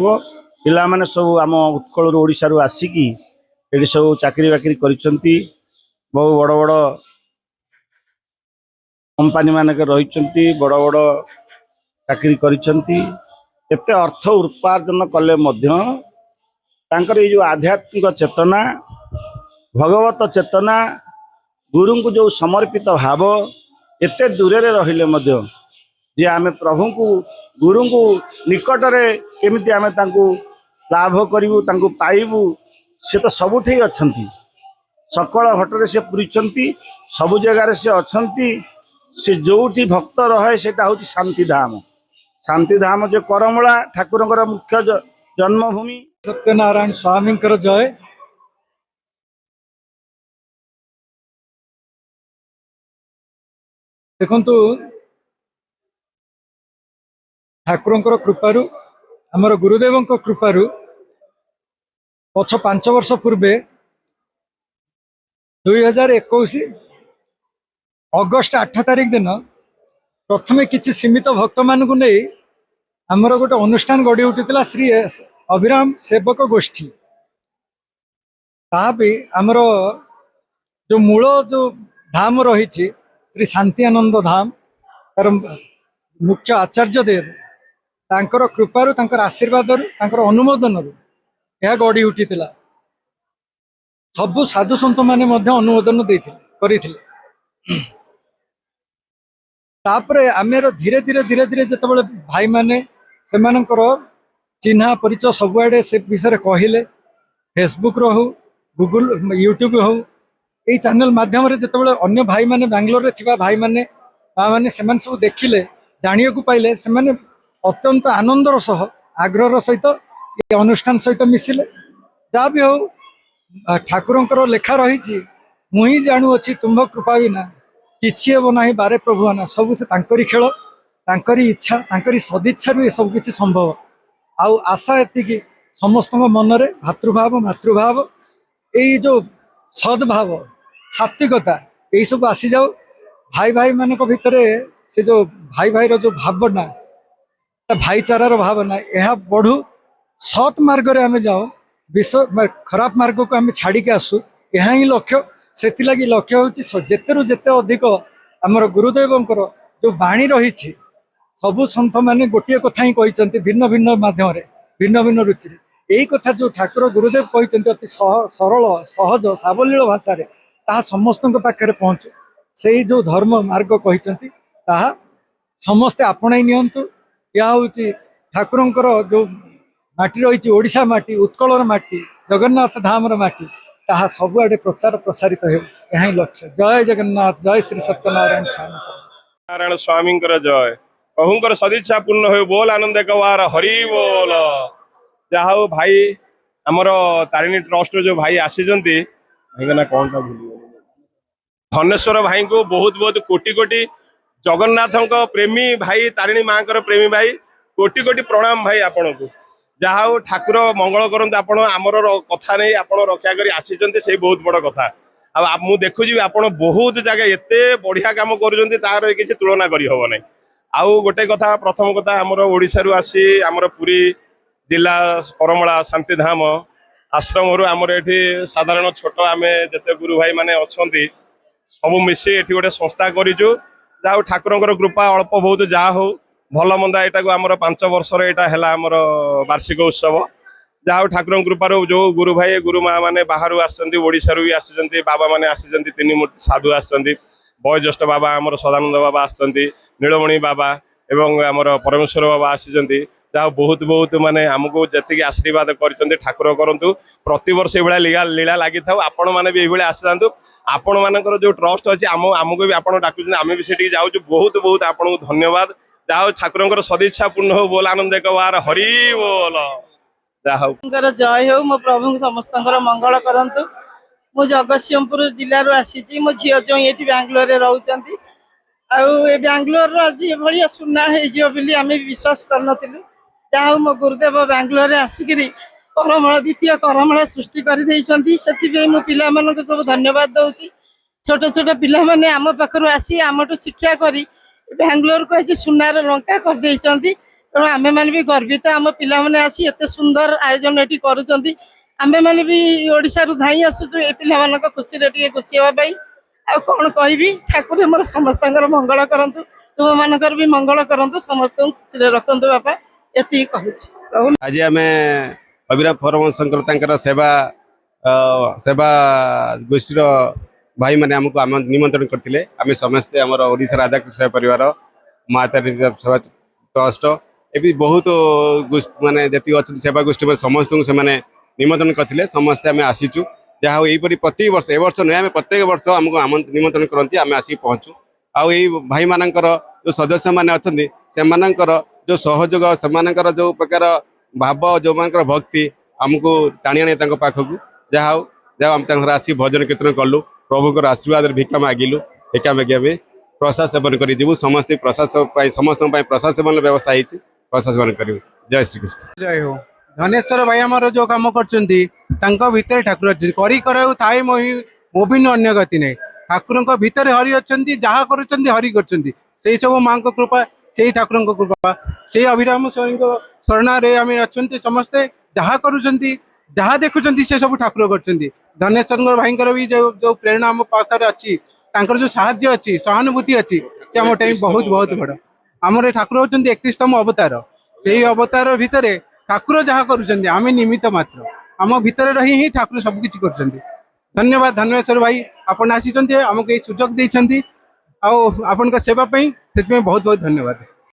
पिला माने सब आम उत्कल ओडिशा रु आसिकी ये सब चाकरी बाकरी करिसेंती बहु बड़ बड़ कंपनी मानक रही बड़ बड़ चाकरी करिसेंती एते अर्थ उपार्जन कले मध्य तांकर ये जो आध्यात्मिक चेतना भगवत चेतना गुरु को जो समर्पित भाव एते दूरे रहिले मध्य जे आमे प्रभु को गुरु को निकट में केमिति आमे तांको लाभ करिवु तांको पाइबु से तो सबुठी अछंती सकल घटरे से पुरीचंती सबु जगार से अछंती से जोठी भक्त रहे सेटा होची शांति धाम जो करमला ठाकुरंकर मुख्य जन्मभूमि सत्यनारायण स्वामी जय। देखंतु ठाकुरंकर कृपारु आमर गुरुदेव कृपारु पछ 5 वर्ष पूर्वे 2021 अगस्ट 8 तारिख दिन प्रथमे किछि सीमित भक्त मानकु नहीं आमर गोटे अनुष्ठान गढ़ी उठीला श्री अभिराम सेवक गोष्ठी ता भी आमर जो मूल जो धाम रही श्री शांति आनंद धाम तार मुख्य आचार्य देव तांकर कृपारु तांकर आशीर्वाद तांकर अनुमोदन यह गढ़ी उठीला सबु साधु सन्त माने मध्य अनुमोदन देथिले तापरे आमेर धीरे धीरे धीरे धीरे जिते भाई माने सेमानकर चिन्हा परिचय सबुआड़े से विषय कहले फेसबुक रो हो गूगल यूट्यूब हो यही चैनल माध्यम जिते अन्य भाई माने बेंगलोर रे थिबा भाई माने माँ माने सेमान सब देखिले जानिया को पाइले सेमाने अत्यंत आनंदर सह आग्रहर सहित ये अनुष्ठान सहित मिसिले जहाँ भी हो ठाकुरंकर लेखा रही मुही जाणु अच्छी तुम्भ कृपा बिना किछि हेब नाही बारे प्रभु आना सब से तांकरी खेल तांकरी इच्छा तांकरी सदिच्छा ये सब किछि संभव आउ आशा एतिकी समस्त मन रे भातृभाव मातृभाव यही जो सद्भाव सात्विकता यही सब आसी जाओ भाई भाई मानक भितरे से जो भाई भाई रो जो भावना भाईचारार भावना यह बढ़ू सत् मार्ग रे आमे जाओ विश्व खराब मार्ग को आमे छाड़ी के आसु यह ही लक्ष्य से लक्ष्य हूँ जेतेरु जेते अधिक आमर गुरुदेवंकर जो बाणी रही सबु सन्थ माने गोटे कथा ही कहते भिन्न भिन्न माध्यम भिन्न भिन्न रुचि यही कथा जो ठाकुर गुरुदेव कहते अति सरल सहज सावलील भाषा ताहा समस्त पाखे पहुँचु से जो धर्म मार्ग कहते समस्ते आपणाई नियंतु यह हूँ ठाकुरंकर जो माटी रही ओडिशा माटी उत्कलर माटी जगन्नाथ धामर माटी ताहा सबुआडे प्रचार प्रसारित हो यही लक्ष्य। जय जगन्नाथ जय श्री सत्यनारायण स्वामी नारायण स्वामी जय प्रभुंकर सदिच्छा पूर्ण हो बोल आनंद कवार हरि बोल जहा हो भाई आमर तारिणी ट्रस्ट जो भाई आसीचंती भाई ना कौन टा भूल धनेश्वर भाई को बहुत बहुत कोटि कोटि जगन्नाथ प्रेमी भाई तारिणी माँ प्रेमी भाई कोटि कोटि प्रणाम भाई आपण को ଯାହା ହଉ ଠାକୁର ମଙ୍ଗଳ କରନ୍ତୁ। ଆପଣ ଆମର କଥା ନେଇ ଆପଣ ରକ୍ଷା କରି ଆସିଛନ୍ତି, ସେଇ ବହୁତ ବଡ କଥା। ଆଉ ମୁଁ ଦେଖୁଛି ଆପଣ ବହୁତ ଜାଗା ଏତେ ବଢିଆ କାମ କରୁଛନ୍ତି, ତାର କିଛି ତୁଳନା କରିହବ ନାହିଁ। ଆଉ ଗୋଟେ କଥା, ପ୍ରଥମ କଥା, ଆମର ଓଡିଶାରୁ ଆସି ଆମର ପୁରୀ ଜିଲ୍ଲା କରମଳା ଶାନ୍ତିଧାମ ଆଶ୍ରମରୁ ଆମର ଏଠି ସାଧାରଣ ଛୋଟ ଆମେ ଯେତେ ଗୁରୁ ଭାଇ ମାନେ ଅଛନ୍ତି ସବୁ ମିଶି ଏଠି ଗୋଟେ ସଂସ୍ଥା କରିଛୁ। ଯାହା ହଉ ଠାକୁରଙ୍କର କୃପା ଅଳ୍ପ ବହୁତ ଯାହା ହଉ ଭଲ ମନ୍ଦ ଏଟାକୁ ଆମର 5 ବର୍ଷର ଏଇଟା ହେଲା ଆମର ବାର୍ଷିକ ଉତ୍ସବ। ଯାହା ହଉ ଠାକୁରଙ୍କ କୃପାରୁ ଯୋଉ ଗୁରୁ ଭାଇ ଗୁରୁ ମା ମାନେ ବାହାରୁ ଆସିଛନ୍ତି, ଓଡିଶାରୁ ବି ଆସିଛନ୍ତି, ବାବା ମାନେ ଆସିଛନ୍ତି, 3 ମୂର୍ତ୍ତି ସାଧୁ ଆସିଛନ୍ତି, ବୟୋଜ୍ୟେଷ୍ଠ ବାବା ଆମର ସଦାନନ୍ଦ ବାବା ଆସିଛନ୍ତି, ନୀଳମଣି ବାବା ଏବଂ ଆମର ପରମେଶ୍ୱର ବାବା ଆସିଛନ୍ତି। ଯାହା ବହୁତ ବହୁତ ମାନେ ଆମକୁ ଯେତିକି ଆଶୀର୍ବାଦ କରିଛନ୍ତି ଠାକୁର କରନ୍ତୁ। ପ୍ରତିବର୍ଷ ଏଇଭଳିଆ ଲୀଳା ଲାଗିଥାଉ। ଆପଣ ମାନେ ବି ଏଇଭଳିଆ ଆସିଥାନ୍ତୁ। ଆପଣ ମାନଙ୍କର ଯୋଉ ଟ୍ରଷ୍ଟ ଅଛି ଆମକୁ ବି ଆପଣ ଡାକୁଛନ୍ତି, ଆମେ ବି ସେଠିକି ଯାଉଛୁ। ବହୁତ ବହୁତ ଆପଣଙ୍କୁ ଧନ୍ୟବାଦ। ଯାହା ହଉ ଠାକୁରଙ୍କର ସଦିଚ୍ଛା ପୂର୍ଣ୍ଣ ହଉ। ବୋଲ ଆନନ୍ଦ ଏକ ବାର ହରି ବୋଲ। ଯାହା ହଉ ଜୟ ହେଉ। ମୋ ପ୍ରଭୁଙ୍କୁ ସମସ୍ତଙ୍କର ମଙ୍ଗଳ କରନ୍ତୁ। ମୁଁ ଜଗତସିଂହପୁର ଜିଲ୍ଲାରୁ ଆସିଛି। ମୋ ଝିଅ ଜୋଇଁ ଏଠି ବାଙ୍ଗାଲୋରରେ ରହୁଛନ୍ତି। ଆଉ ଏ ବାଙ୍ଗାଲୋରର ଆଜି ଏଭଳିଆ ସୁନା ହେଇଯିବ ବୋଲି ଆମେ ବିଶ୍ୱାସ କରିନଥିଲୁ। ଯାହା ହଉ ମୋ ଗୁରୁଦେବ ବାଙ୍ଗାଲୋରରେ ଆସିକିରି ଦ୍ୱିତୀୟ କରମଳା ସୃଷ୍ଟି କରିଦେଇଛନ୍ତି। ସେଥିପାଇଁ ମୁଁ ପିଲାମାନଙ୍କୁ ସବୁ ଧନ୍ୟବାଦ ଦଉଛି। ଛୋଟ ଛୋଟ ପିଲାମାନେ ଆମ ପାଖରୁ ଆସି ଆମଠୁ ଶିକ୍ଷା କରି ବାଙ୍ଗାଲୋରକୁ ଆଜି ସୁନାର ଲଙ୍କା କରିଦେଇଛନ୍ତି। ତେଣୁ ଆମେମାନେ ବି ଗର୍ବିତ। ଆମ ପିଲାମାନେ ଆସି ଏତେ ସୁନ୍ଦର ଆୟୋଜନ ଏଠି କରୁଛନ୍ତି। ଆମେମାନେ ବି ଓଡ଼ିଶାରୁ ଧାଇଁ ଆସୁଛୁ ଏ ପିଲାମାନଙ୍କ ଖୁସିରେ ଟିକେ ଖୁସି ହେବା ପାଇଁ। ଆଉ କ'ଣ କହିବି, ଠାକୁର ମୋର ସମସ୍ତଙ୍କର ମଙ୍ଗଳ କରନ୍ତୁ, ତୁମମାନଙ୍କର ବି ମଙ୍ଗଳ କରନ୍ତୁ, ସମସ୍ତଙ୍କୁ ଖୁସିରେ ରଖନ୍ତୁ ବାପା, ଏତିକି କହୁଛି। ଆଜି ଆମେ ଅବିରାମ ପରମହଂସଙ୍କର ତାଙ୍କର ସେବା ଗୋଷ୍ଠୀର ଭାଇମାନେ ଆମକୁ ନିମନ୍ତ୍ରଣ କରିଥିଲେ। ଆମେ ସମସ୍ତେ ଆମର ଓଡ଼ିଶା ରାଧାକୃଷ୍ଣ ସେବା ପରିବାର, ମା ତାରିଣୀ ସେବା ଟ୍ରଷ୍ଟ, ଏବେ ବହୁତ ମାନେ ଯେତିକି ଅଛନ୍ତି ସେବା ଗୋଷ୍ଠୀ ସମସ୍ତଙ୍କୁ ସେମାନେ ନିମନ୍ତ୍ରଣ କରିଥିଲେ। ସମସ୍ତେ ଆମେ ଆସିଛୁ। ଯାହା ହଉ ଏହିପରି ପ୍ରତ୍ୟେକ ବର୍ଷ, ଏ ବର୍ଷ ନୁହେଁ, ଆମେ ପ୍ରତ୍ୟେକ ବର୍ଷ ଆମକୁ ନିମନ୍ତ୍ରଣ କରନ୍ତି, ଆମେ ଆସିକି ପହଞ୍ଚୁ। ଆଉ ଏଇ ଭାଇମାନଙ୍କର ଯେଉଁ ସଦସ୍ୟମାନେ ଅଛନ୍ତି ସେମାନଙ୍କର ଯେଉଁ ସହଯୋଗ, ସେମାନଙ୍କର ଯେଉଁ ପ୍ରକାର ଭାବ, ଯେଉଁମାନଙ୍କର ଭକ୍ତି ଆମକୁ ଟାଣି ଆଣେ ତାଙ୍କ ପାଖକୁ। ଯାହା ହଉ ଆମେ ତାଙ୍କର ଆସି ଭଜନ କୀର୍ତ୍ତନ କଲୁ, ପ୍ରଭୁଙ୍କର ଆଶୀର୍ବାଦରେ ଭିକ୍ଷା ମାଗିଲୁ। ଭିକ୍ଷା ମାଗି ଆମେ ପ୍ରସାଦ ସେବନ କରି ଯିବୁ। ସମସ୍ତେ ପ୍ରସାଦ ପାଇଁ, ସମସ୍ତଙ୍କ ପାଇଁ ପ୍ରସାଦ ସେବନର ବ୍ୟବସ୍ଥା ହେଇଛି, ପ୍ରସାଦ ସେବନ କରିବୁ। ଜୟ ଶ୍ରୀକୃଷ୍ଣ। ଜୟ ହୋ। ଧନେଶ୍ୱର ଭାଇ ଆମର ଯୋଉ କାମ କରୁଛନ୍ତି, ତାଙ୍କ ଭିତରେ ଠାକୁର ଅଛନ୍ତି। କରିବାକୁ ଥାଏ ମୋ ବି ଅନ୍ୟ ଗତି ନାହିଁ। ଠାକୁରଙ୍କ ଭିତରେ ହରି ଅଛନ୍ତି, ଯାହା କରୁଛନ୍ତି ହରି କରୁଛନ୍ତି। ସେଇ ସବୁ ମାଙ୍କ କୃପା, ସେଇ ଠାକୁରଙ୍କ କୃପା, ସେଇ ଅଭିରାମ ସ୍ୱାମୀଙ୍କ ଶରଣରେ ଆମେ ଅଛନ୍ତି। ସମସ୍ତେ ଯାହା କରୁଛନ୍ତି, ଯାହା ଦେଖୁଛନ୍ତି, ସେ ସବୁ ଠାକୁର କରୁଛନ୍ତି। ଧନେଶ୍ୱର ଭାଇଙ୍କର ବି ଯୋଉ ପ୍ରେରଣା ଆମ ପାଖରେ ଅଛି, ତାଙ୍କର ଯୋଉ ସାହାଯ୍ୟ ଅଛି, ସହାନୁଭୂତି ଅଛି, ସେ ଆମ ଟାଇମ୍ ବହୁତ ବହୁତ ବଡ଼। ଆମର ଏ ଠାକୁର ହଉଛନ୍ତି 31ତମ ଅବତାର। ସେଇ ଅବତାର ଭିତରେ ଠାକୁର ଯାହା କରୁଛନ୍ତି, ଆମେ ନିମିତ୍ତ ମାତ୍ର। ଆମ ଭିତରେ ରହି ହିଁ ଠାକୁର ସବୁ କିଛି କରୁଛନ୍ତି। ଧନ୍ୟବାଦ ଧନେଶ୍ୱର ଭାଇ, ଆପଣ ଆସିଛନ୍ତି, ଆମକୁ ଏଇ ସୁଯୋଗ ଦେଇଛନ୍ତି, ଆଉ ଆପଣଙ୍କ ସେବା ପାଇଁ ସେଥିପାଇଁ ବହୁତ ବହୁତ ଧନ୍ୟବାଦ।